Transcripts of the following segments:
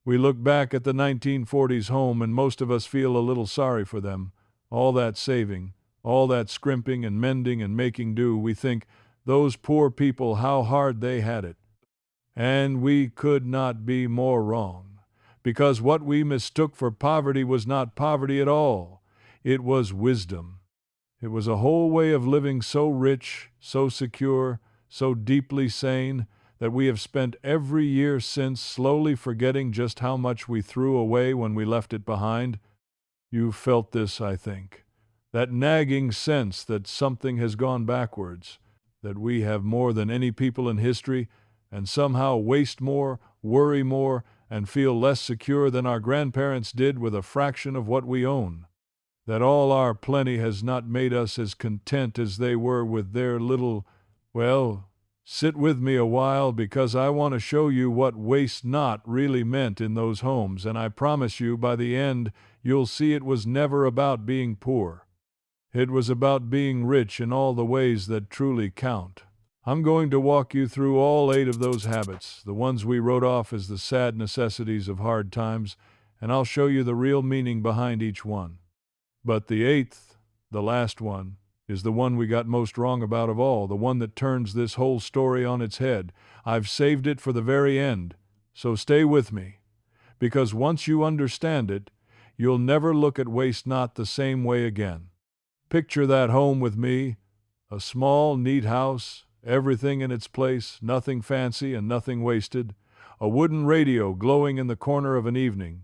We look back at the 1940s home and most of us feel a little sorry for them. All that saving, all that scrimping and mending and making do, we think, those poor people, how hard they had it. And we could not be more wrong, because what we mistook for poverty was not poverty at all. It was wisdom. It was a whole way of living so rich, so secure, so deeply sane, that we have spent every year since slowly forgetting just how much we threw away when we left it behind. You've felt this, I think. That nagging sense that something has gone backwards, that we have more than any people in history, and somehow waste more, worry more, and feel less secure than our grandparents did with a fraction of what we own. That all our plenty has not made us as content as they were with their little, well, sit with me a while, because I want to show you what waste not really meant in those homes, and I promise you by the end you'll see it was never about being poor. It was about being rich in all the ways that truly count. I'm going to walk you through all 8 of those habits, the ones we wrote off as the sad necessities of hard times, and I'll show you the real meaning behind each one. But the 8th, the last one, is the one we got most wrong about of all, the one that turns this whole story on its head. I've saved it for the very end, so stay with me, because once you understand it, you'll never look at waste not the same way again. Picture that home with me, a small, neat house, everything in its place, nothing fancy and nothing wasted, a wooden radio glowing in the corner of an evening,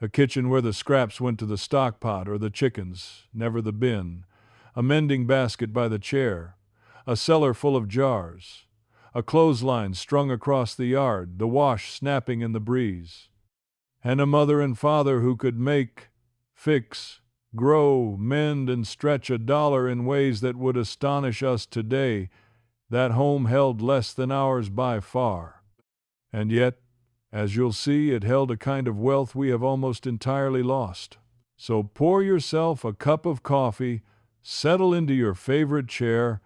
a kitchen where the scraps went to the stock pot or the chickens, never the bin, a mending basket by the chair, a cellar full of jars, a clothesline strung across the yard, the wash snapping in the breeze, and a mother and father who could make, fix, grow, mend, and stretch $1 in ways that would astonish us today. That home held less than ours by far. And yet, as you'll see, it held a kind of wealth we have almost entirely lost. So pour yourself a cup of coffee, settle into your favorite chair,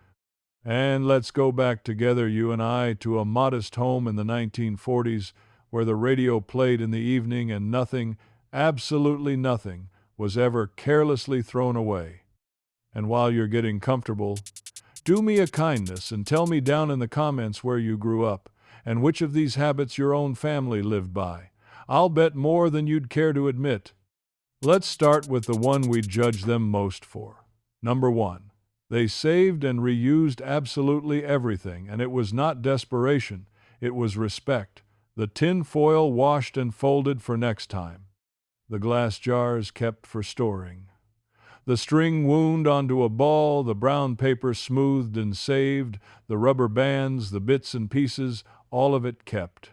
and let's go back together, you and I, to a modest home in the 1940s where the radio played in the evening and nothing, absolutely nothing, was ever carelessly thrown away. And while you're getting comfortable, do me a kindness and tell me down in the comments where you grew up and which of these habits your own family lived by. I'll bet more than you'd care to admit. Let's start with the one we judge them most for. Number 1. They saved and reused absolutely everything, and it was not desperation, it was respect. The tin foil washed and folded for next time. The glass jars kept for storing. The string wound onto a ball, the brown paper smoothed and saved, the rubber bands, the bits and pieces, all of it kept.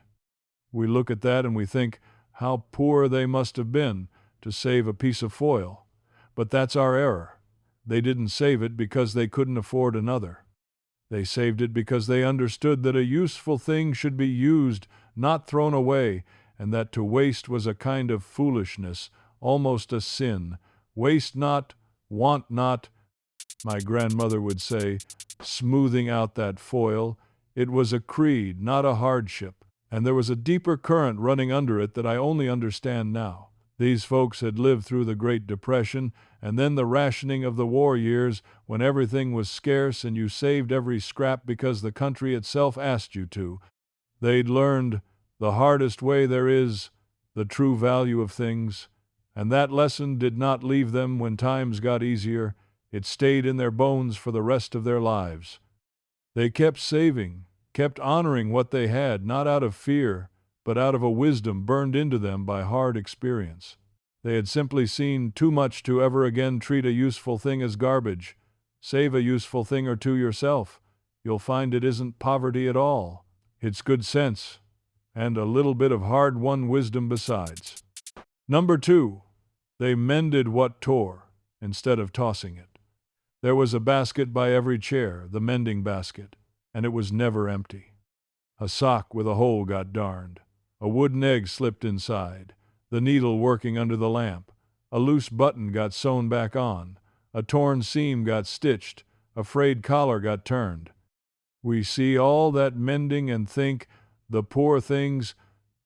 We look at that and we think how poor they must have been to save a piece of foil. But that's our error. They didn't save it because they couldn't afford another. They saved it because they understood that a useful thing should be used, not thrown away, and that to waste was a kind of foolishness, almost a sin. Waste not, want not, my grandmother would say, smoothing out that foil. It was a creed, not a hardship, and there was a deeper current running under it that I only understand now. These folks had lived through the Great Depression and then the rationing of the war years when everything was scarce and you saved every scrap because the country itself asked you to. They'd learned the hardest way there is the true value of things, and that lesson did not leave them when times got easier. It stayed in their bones for the rest of their lives. They kept saving, kept honoring what they had, not out of fear, but out of a wisdom burned into them by hard experience. They had simply seen too much to ever again treat a useful thing as garbage. Save a useful thing or two yourself. You'll find it isn't poverty at all. It's good sense, and a little bit of hard-won wisdom besides. Number 2, they mended what tore, instead of tossing it. There was a basket by every chair, the mending basket, and it was never empty. A sock with a hole got darned. A wooden egg slipped inside, the needle working under the lamp. A loose button got sewn back on. A torn seam got stitched. A frayed collar got turned. We see all that mending and think, the poor things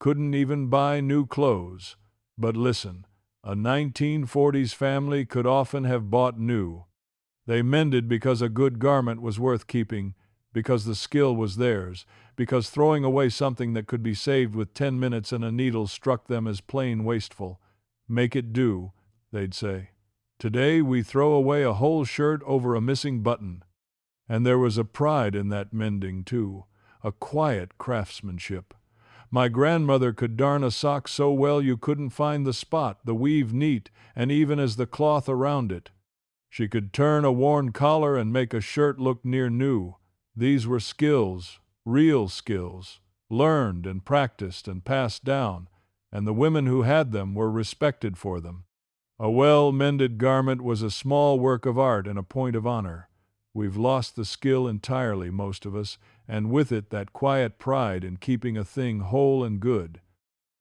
couldn't even buy new clothes. But listen, a 1940s family could often have bought new. They mended because a good garment was worth keeping, because the skill was theirs, because throwing away something that could be saved with 10 minutes and a needle struck them as plain wasteful. Make it do, they'd say. Today we throw away a whole shirt over a missing button. And there was a pride in that mending, too, a quiet craftsmanship. My grandmother could darn a sock so well you couldn't find the spot, the weave neat, and even as the cloth around it. She could turn a worn collar and make a shirt look near new. These were skills, real skills, learned and practiced and passed down, and the women who had them were respected for them. A well-mended garment was a small work of art and a point of honor. We've lost the skill entirely, most of us, and with it that quiet pride in keeping a thing whole and good.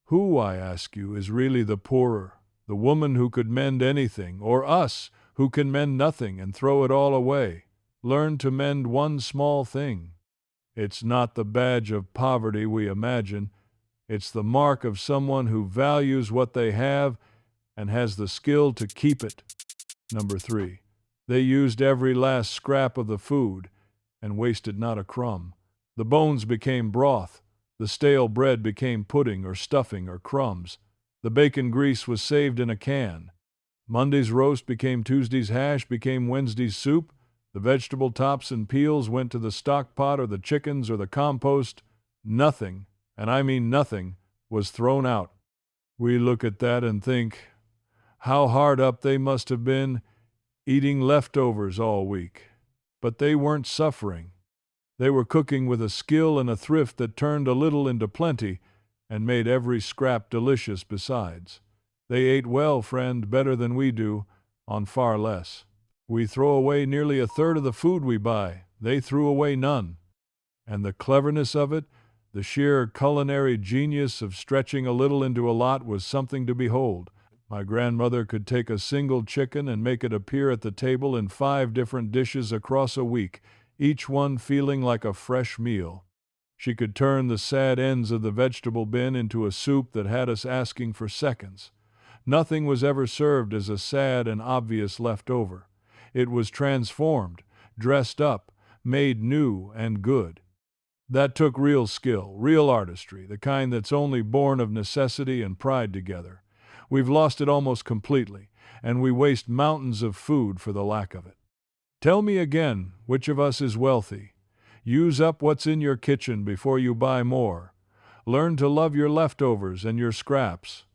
Who, I ask you, is really the poorer? The woman who could mend anything, or us, who can mend nothing and throw it all away? Learn to mend one small thing. It's not the badge of poverty we imagine. It's the mark of someone who values what they have and has the skill to keep it. Number 3. They used every last scrap of the food and wasted not a crumb. The bones became broth. The stale bread became pudding or stuffing or crumbs. The bacon grease was saved in a can. Monday's roast became Tuesday's hash, became Wednesday's soup. The vegetable tops and peels went to the stock pot or the chickens or the compost. Nothing, and I mean nothing, was thrown out. We look at that and think, how hard up they must have been, eating leftovers all week. But they weren't suffering. They were cooking with a skill and a thrift that turned a little into plenty and made every scrap delicious besides. They ate well, friend, better than we do, on far less. We throw away nearly a third of the food we buy. They threw away none. And the cleverness of it, the sheer culinary genius of stretching a little into a lot was something to behold. My grandmother could take a single chicken and make it appear at the table in 5 different dishes across a week, each one feeling like a fresh meal. She could turn the sad ends of the vegetable bin into a soup that had us asking for seconds. Nothing was ever served as a sad and obvious leftover. It was transformed, dressed up, made new and good. That took real skill, real artistry, the kind that's only born of necessity and pride together. We've lost it almost completely, and we waste mountains of food for the lack of it. Tell me again, which of us is wealthy? Use up what's in your kitchen before you buy more. Learn to love your leftovers and your scraps.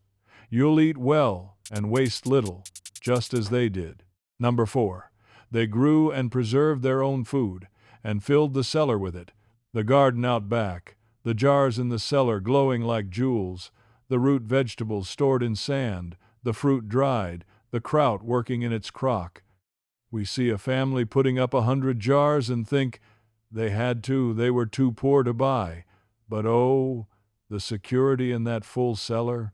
You'll eat well and waste little, just as they did. Number 4. They grew and preserved their own food, and filled the cellar with it. The garden out back, the jars in the cellar glowing like jewels, the root vegetables stored in sand, the fruit dried, the kraut working in its crock. We see a family putting up 100 jars and think, they had to, they were too poor to buy. But oh, the security in that full cellar,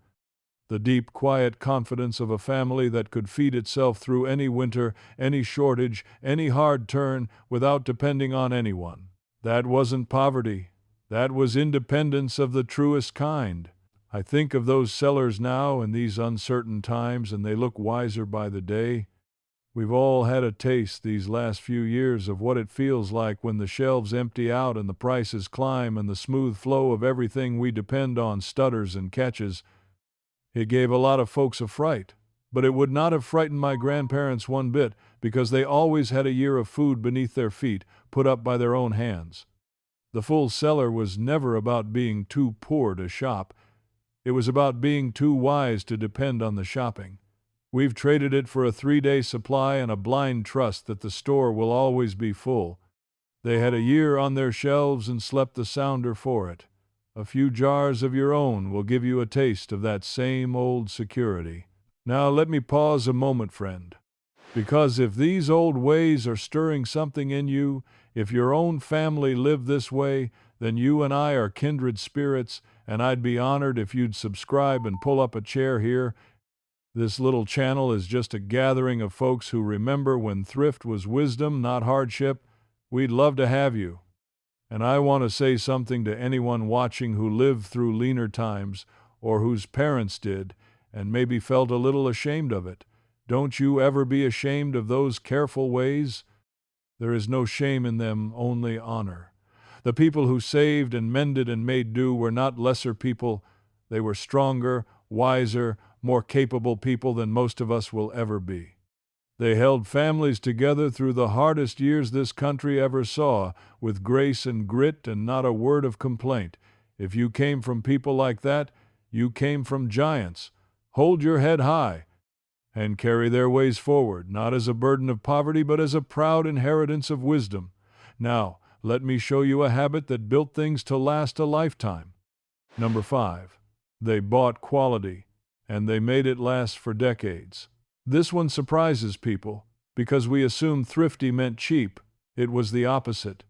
the deep, quiet confidence of a family that could feed itself through any winter, any shortage, any hard turn, without depending on anyone. That wasn't poverty. That was independence of the truest kind. I think of those cellars now in these uncertain times, and they look wiser by the day. We've all had a taste these last few years of what it feels like when the shelves empty out and the prices climb and the smooth flow of everything we depend on stutters and catches. It gave a lot of folks a fright, but it would not have frightened my grandparents one bit, because they always had a year of food beneath their feet, put up by their own hands. The full cellar was never about being too poor to shop. It was about being too wise to depend on the shopping. We've traded it for a 3-day supply and a blind trust that the store will always be full. They had a year on their shelves and slept the sounder for it. A few jars of your own will give you a taste of that same old security. Now let me pause a moment, friend. Because if these old ways are stirring something in you, if your own family lived this way, then you and I are kindred spirits, and I'd be honored if you'd subscribe and pull up a chair here. This little channel is just a gathering of folks who remember when thrift was wisdom, not hardship. We'd love to have you. And I want to say something to anyone watching who lived through leaner times or whose parents did and maybe felt a little ashamed of it. Don't you ever be ashamed of those careful ways. There is no shame in them, only honor. The people who saved and mended and made do were not lesser people. They were stronger, wiser, more capable people than most of us will ever be. They held families together through the hardest years this country ever saw, with grace and grit and not a word of complaint. If you came from people like that, you came from giants. Hold your head high and carry their ways forward, not as a burden of poverty, but as a proud inheritance of wisdom. Now, let me show you a habit that built things to last a lifetime. Number 5. They bought quality, and they made it last for decades. This one surprises people, because we assume thrifty meant cheap. It was the opposite.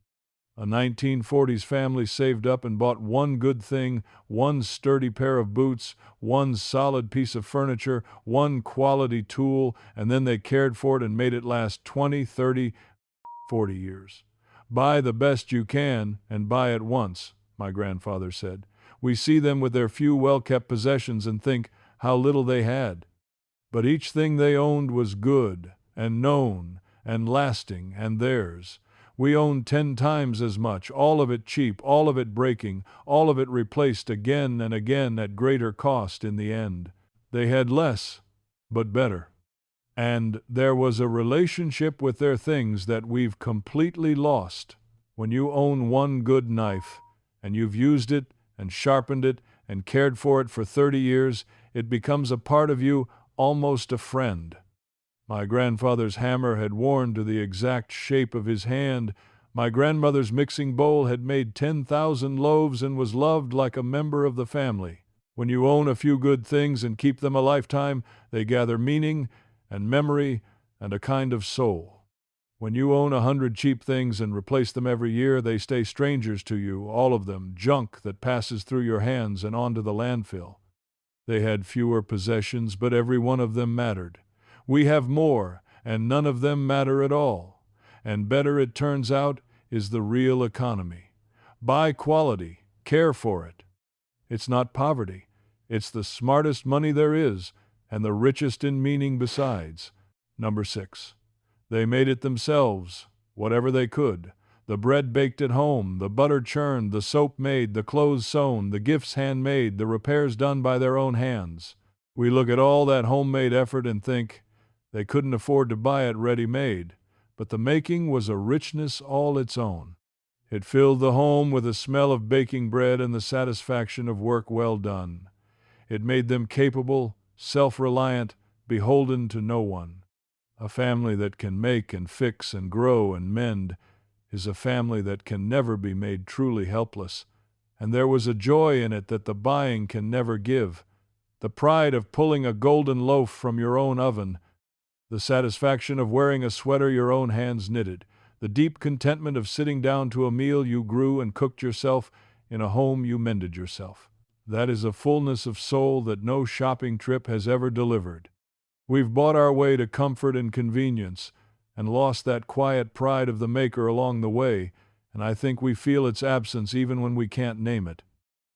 A 1940s family saved up and bought one good thing, one sturdy pair of boots, one solid piece of furniture, one quality tool, and then they cared for it and made it last 20, 30, 40 years. Buy the best you can, and buy it once, my grandfather said. We see them with their few well-kept possessions and think how little they had. But each thing they owned was good, and known, and lasting, and theirs. We owned 10 times as much, all of it cheap, all of it breaking, all of it replaced again and again at greater cost in the end. They had less, but better. And there was a relationship with their things that we've completely lost. When you own one good knife, and you've used it, and sharpened it, and cared for it for 30 years, it becomes a part of you, almost a friend. My grandfather's hammer had worn to the exact shape of his hand. My grandmother's mixing bowl had made 10,000 loaves and was loved like a member of the family. When you own a few good things and keep them a lifetime, they gather meaning and memory and a kind of soul. When you own 100 cheap things and replace them every year, they stay strangers to you, all of them, junk that passes through your hands and onto the landfill. They had fewer possessions, but every one of them mattered. We have more, and none of them matter at all. And better, it turns out, is the real economy. Buy quality, care for it. It's not poverty. It's the smartest money there is, and the richest in meaning besides. Number 6. They made it themselves, whatever they could. The bread baked at home, the butter churned, the soap made, the clothes sewn, the gifts handmade, the repairs done by their own hands. We look at all that homemade effort and think, they couldn't afford to buy it ready-made, but the making was a richness all its own. It filled the home with a smell of baking bread and the satisfaction of work well done. It made them capable, self-reliant, beholden to no one. A family that can make and fix and grow and mend is a family that can never be made truly helpless, and there was a joy in it that the buying can never give. The pride of pulling a golden loaf from your own oven, the satisfaction of wearing a sweater your own hands knitted, the deep contentment of sitting down to a meal you grew and cooked yourself in a home you mended yourself. That is a fullness of soul that no shopping trip has ever delivered. We've bought our way to comfort and convenience and lost that quiet pride of the maker along the way, and I think we feel its absence even when we can't name it.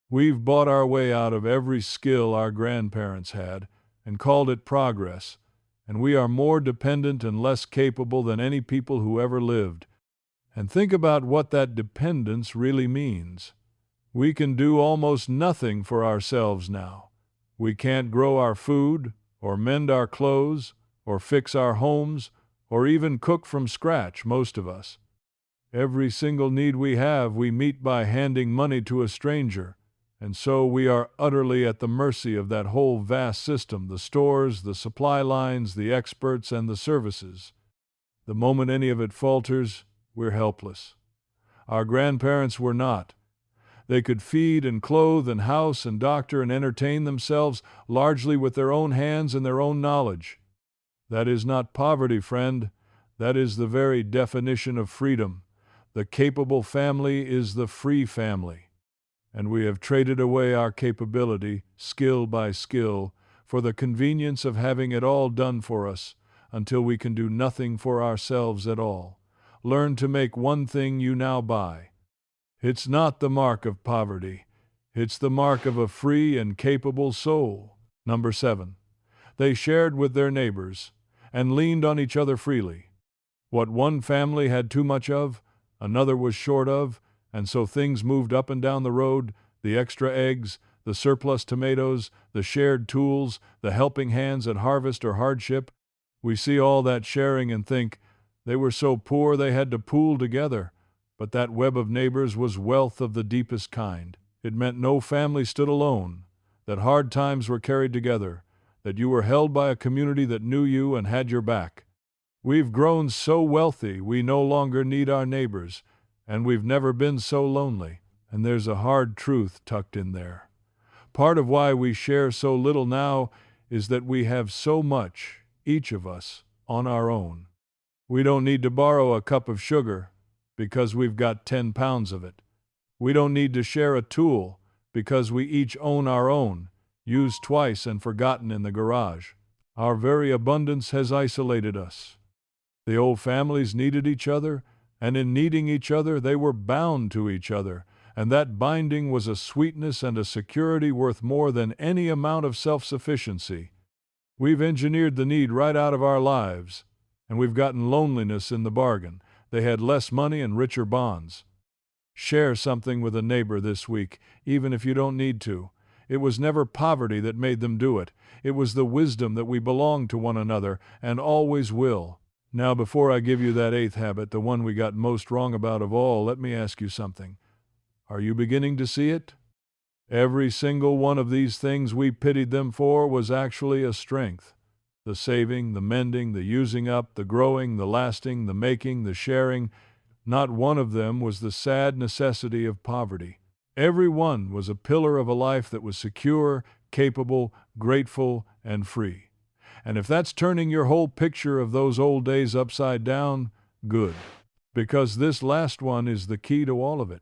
We've bought our way out of every skill our grandparents had and called it progress, and we are more dependent and less capable than any people who ever lived. And think about what that dependence really means. We can do almost nothing for ourselves now. We can't grow our food, or mend our clothes, or fix our homes, or even cook from scratch, most of us. Every single need we have we meet by handing money to a stranger, and so we are utterly at the mercy of that whole vast system, the stores, the supply lines, the experts, and the services. The moment any of it falters, we're helpless. Our grandparents were not. They could feed and clothe and house and doctor and entertain themselves largely with their own hands and their own knowledge. That is not poverty, friend. That is the very definition of freedom. The capable family is the free family. And we have traded away our capability, skill by skill, for the convenience of having it all done for us, until we can do nothing for ourselves at all. Learn to make one thing you now buy. It's not the mark of poverty. It's the mark of a free and capable soul. Number 7. They shared with their neighbors and leaned on each other freely. What one family had too much of, another was short of, and so things moved up and down the road, the extra eggs, the surplus tomatoes, the shared tools, the helping hands at harvest or hardship. We see all that sharing and think, they were so poor they had to pool together. But that web of neighbors was wealth of the deepest kind. It meant no family stood alone, that hard times were carried together, that you were held by a community that knew you and had your back. We've grown so wealthy we no longer need our neighbors, and we've never been so lonely. And there's a hard truth tucked in there. Part of why we share so little now is that we have so much, each of us, on our own. We don't need to borrow a cup of sugar because we've got 10 pounds of it. We don't need to share a tool because we each own our own, used twice and forgotten in the garage. Our very abundance has isolated us. The old families needed each other, and in needing each other they were bound to each other, and that binding was a sweetness and a security worth more than any amount of self-sufficiency. We've engineered the need right out of our lives, and we've gotten loneliness in the bargain. They had less money and richer bonds. Share something with a neighbor this week, even if you don't need to. It was never poverty that made them do it. It was the wisdom that we belong to one another, and always will. Now, before I give you that 8th habit, the one we got most wrong about of all, let me ask you something. Are you beginning to see it? Every single one of these things we pitied them for was actually a strength. The saving, the mending, the using up, the growing, the lasting, the making, the sharing. Not one of them was the sad necessity of poverty. Every one was a pillar of a life that was secure, capable, grateful, and free. And if that's turning your whole picture of those old days upside down, good. Because this last one is the key to all of it.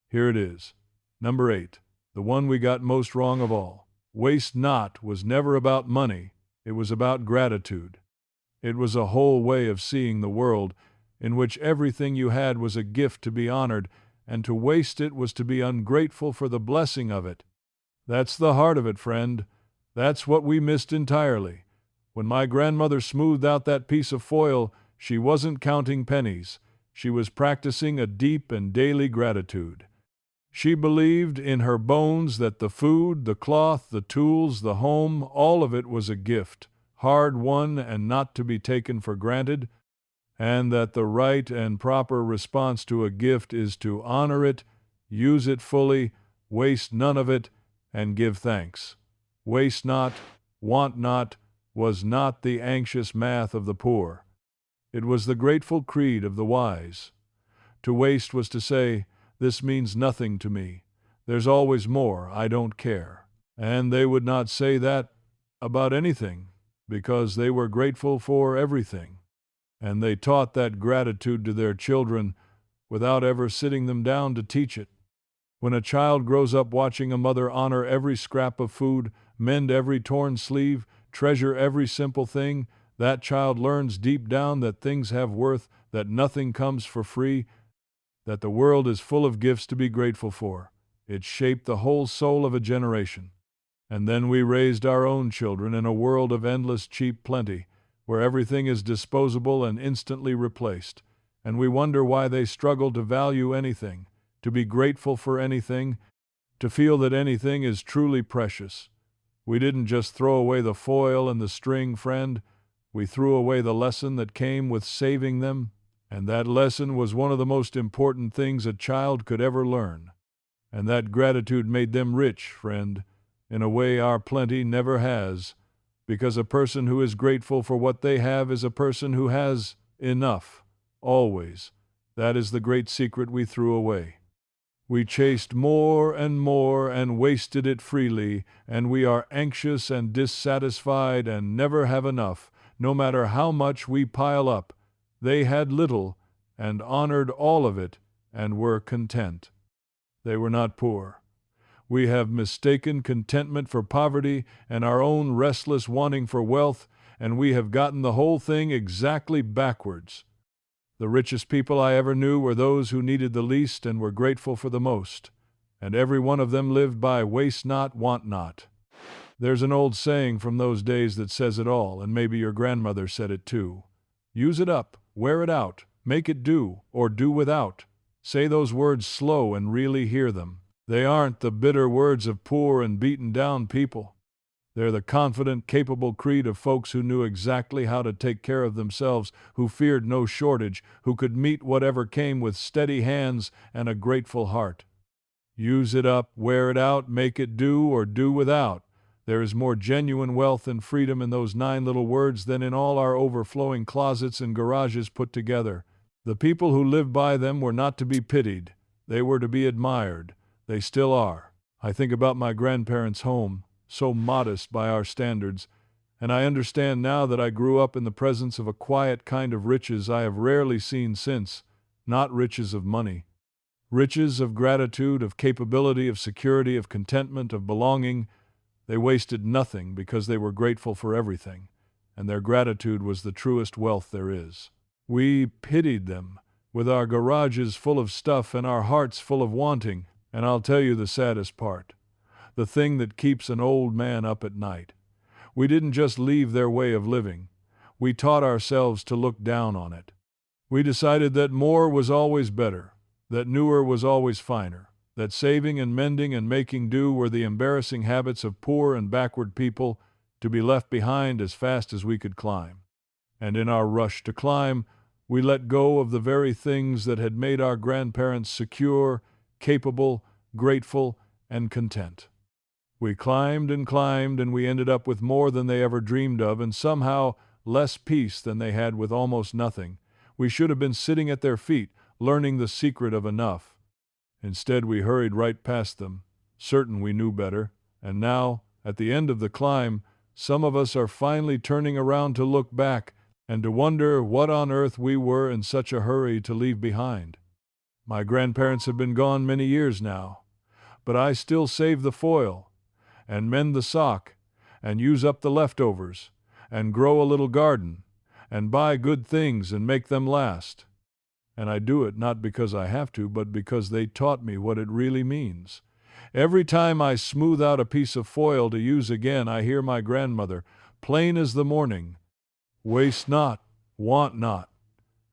Here it is. Number 8, the one we got most wrong of all. Waste not was never about money. It was about gratitude. It was a whole way of seeing the world, in which everything you had was a gift to be honored, and to waste it was to be ungrateful for the blessing of it. That's the heart of it, friend. That's what we missed entirely. When my grandmother smoothed out that piece of foil, she wasn't counting pennies. She was practicing a deep and daily gratitude. She believed in her bones that the food, the cloth, the tools, the home, all of it was a gift, hard-won and not to be taken for granted, and that the right and proper response to a gift is to honor it, use it fully, waste none of it, and give thanks. Waste not, want not, was not the anxious math of the poor. It was the grateful creed of the wise. To waste was to say, this means nothing to me. There's always more, I don't care. And they would not say that about anything, because they were grateful for everything. And they taught that gratitude to their children without ever sitting them down to teach it. When a child grows up watching a mother honor every scrap of food, mend every torn sleeve, treasure every simple thing, that child learns deep down that things have worth, that nothing comes for free, that the world is full of gifts to be grateful for. It shaped the whole soul of a generation. And then we raised our own children in a world of endless cheap plenty, where everything is disposable and instantly replaced, and we wonder why they struggle to value anything, to be grateful for anything, to feel that anything is truly precious. We didn't just throw away the foil and the string, friend. We threw away the lesson that came with saving them, and that lesson was one of the most important things a child could ever learn. And that gratitude made them rich, friend, in a way our plenty never has, because a person who is grateful for what they have is a person who has enough, always. That is the great secret we threw away. We chased more and wasted it freely, and we are anxious and dissatisfied and never have enough, no matter how much we pile up. They had little, and honored all of it, and were content. They were not poor. We have mistaken contentment for poverty and our own restless wanting for wealth, and we have gotten the whole thing exactly backwards. The richest people I ever knew were those who needed the least and were grateful for the most. And every one of them lived by waste not, want not. There's an old saying from those days that says it all, and maybe your grandmother said it too. Use it up, wear it out, make it do, or do without. Say those words slow and really hear them. They aren't the bitter words of poor and beaten down people. They're the confident, capable creed of folks who knew exactly how to take care of themselves, who feared no shortage, who could meet whatever came with steady hands and a grateful heart. Use it up, wear it out, make it do, or do without. There is more genuine wealth and freedom in those 9 little words than in all our overflowing closets and garages put together. The people who lived by them were not to be pitied. They were to be admired. They still are. I think about my grandparents' home, so modest by our standards, and I understand now that I grew up in the presence of a quiet kind of riches I have rarely seen since, not riches of money. Riches of gratitude, of capability, of security, of contentment, of belonging. They wasted nothing because they were grateful for everything, and their gratitude was the truest wealth there is. We pitied them, with our garages full of stuff and our hearts full of wanting, and I'll tell you the saddest part. The thing that keeps an old man up at night. We didn't just leave their way of living. We taught ourselves to look down on it. We decided that more was always better, that newer was always finer, that saving and mending and making do were the embarrassing habits of poor and backward people, to be left behind as fast as we could climb. And in our rush to climb, we let go of the very things that had made our grandparents secure, capable, grateful, and content. We climbed, and we ended up with more than they ever dreamed of, and somehow less peace than they had with almost nothing. We should have been sitting at their feet, learning the secret of enough. Instead, we hurried right past them, certain we knew better, and now, at the end of the climb, some of us are finally turning around to look back and to wonder what on earth we were in such a hurry to leave behind. My grandparents have been gone many years now, but I still save the foil, and mend the sock, and use up the leftovers, and grow a little garden, and buy good things and make them last. And I do it not because I have to, but because they taught me what it really means. Every time I smooth out a piece of foil to use again, I hear my grandmother, plain as the morning, waste not, want not.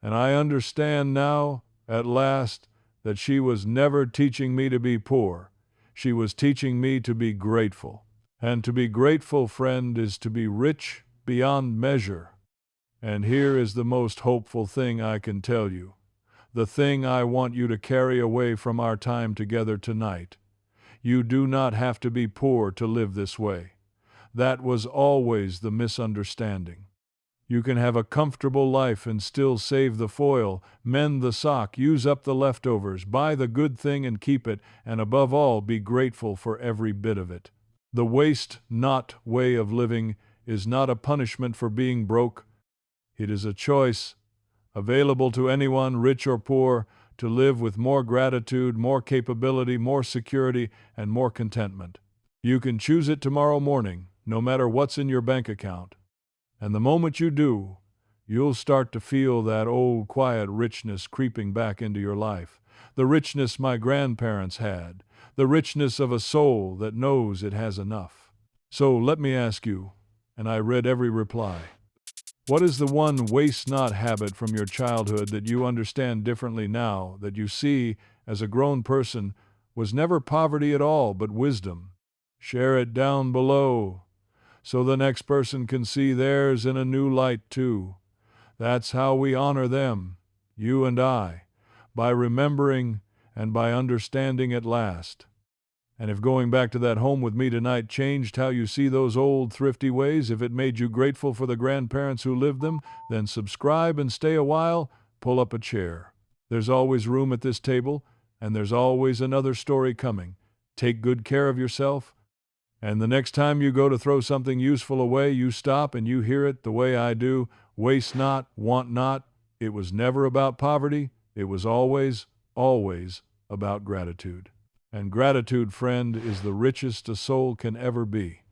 And I understand now, at last, that she was never teaching me to be poor. She was teaching me to be grateful. And to be grateful, friend, is to be rich beyond measure. And here is the most hopeful thing I can tell you. The thing I want you to carry away from our time together tonight. You do not have to be poor to live this way. That was always the misunderstanding. You can have a comfortable life and still save the foil, mend the sock, use up the leftovers, buy the good thing and keep it, and above all, be grateful for every bit of it. The waste not way of living is not a punishment for being broke. It is a choice, available to anyone, rich or poor, to live with more gratitude, more capability, more security, and more contentment. You can choose it tomorrow morning, no matter what's in your bank account. And the moment you do, you'll start to feel that old quiet richness creeping back into your life. The richness my grandparents had. The richness of a soul that knows it has enough. So let me ask you, and I read every reply, what is the one waste not habit from your childhood that you understand differently now, that you see, as a grown person, was never poverty at all but wisdom? Share it down below, so the next person can see theirs in a new light too. That's how we honor them, you and I, by remembering and by understanding at last. And if going back to that home with me tonight changed how you see those old thrifty ways, if it made you grateful for the grandparents who lived them, then subscribe and stay a while, pull up a chair. There's always room at this table, and there's always another story coming. Take good care of yourself, and the next time you go to throw something useful away, you stop and you hear it the way I do. Waste not, want not. It was never about poverty. It was always, always about gratitude. And gratitude, friend, is the richest a soul can ever be.